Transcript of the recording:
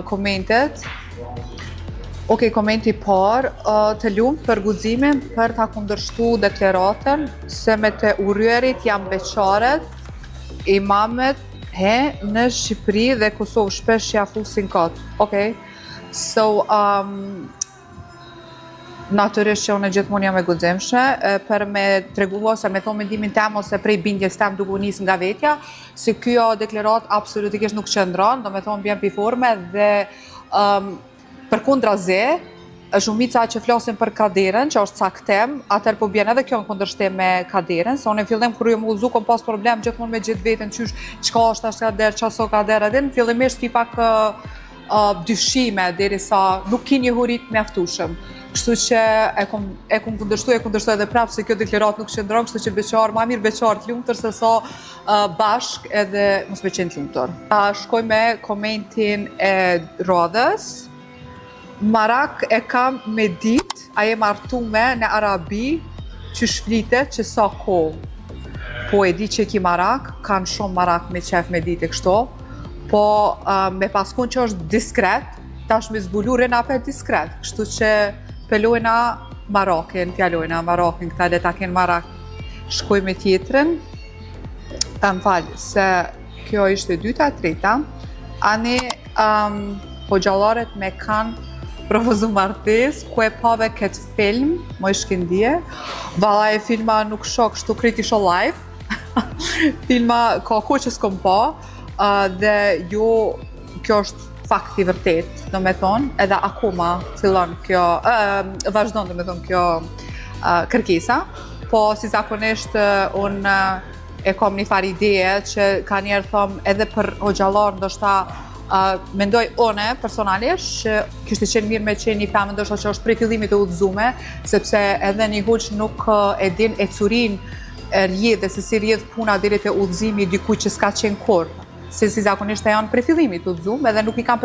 komentet. Okej, komenti parë, të lumt për guximin për ta kundërshtu deklaratën se me të urryerit janë beqaret, imamet në Shqipëri dhe Kosovë shpesh ja fusin kot. Okej. So, natyrisht që unë gjithmonë jam e guximshme për me tregu ose me thonë mendimin tem ose prej bindjes tem duke u nis nga vetja, se kjo deklarat absolutikisht nuk qëndron, do me thonë bjen piforme dhe përkundrazi, shumica që flasin për kaderën, që është caktim, atëherë po bjen edhe kjo në kundërshtim me kaderën, se unë në fillim kur ju më udhëzu kom pas problem gjithmonë me gjithë veten qysh çka është tash kader, çaso kader, edhe në fillimisht ki pak dyshime derisa nuk ki një hurit mjaftueshëm. Kështu që e kum kundërshtu edhe prapë se kjo deklarat nuk qëndron, kështu që beqar, ma mirë beqar të lumtur se sa bashk edhe mos me qenë të lumtur. Shkoj me komentin e radhës. Marak e kam me dit, a je martume në Arabi që shflitet që sa kohë. Po e di që ki marak, kanë shumë marak me qef me dit e kështu, po me paskun që është diskret, tash me zbulu rena për diskret, kështu që pelojna Marakin, fjallojna Marakin, këta dhe ta kenë Marak. Shkoj me tjetrin, më falë, se kjo ishte dyta, treta. Ani po gjallaret me kanë propozu martes, ku e pave këtë film, më i shkindje. Vala e filma nuk shok, shtu kriti sho live. Filma ka ko që s'kom pa, dhe jo, kjo është fakti vërtet, do me thonë, edhe akoma fillon kjo, vazhdon do me thonë kjo kërkesa, po si zakonisht unë e kom një farë ideje që ka njerë thom edhe për hoxhallar ndoshta mendoj one personalisht që kishte qenë mirë me qenë një pemë ndoshta që është prej fillimit të udhëzume, sepse edhe një hoq nuk e din e curin rjedh dhe se si rjedh puna deri te udhëzimi dikujt që s'ka qenë kurrë. Se si zakonisht e janë prej fillimit udhëzuar edhe nuk i kanë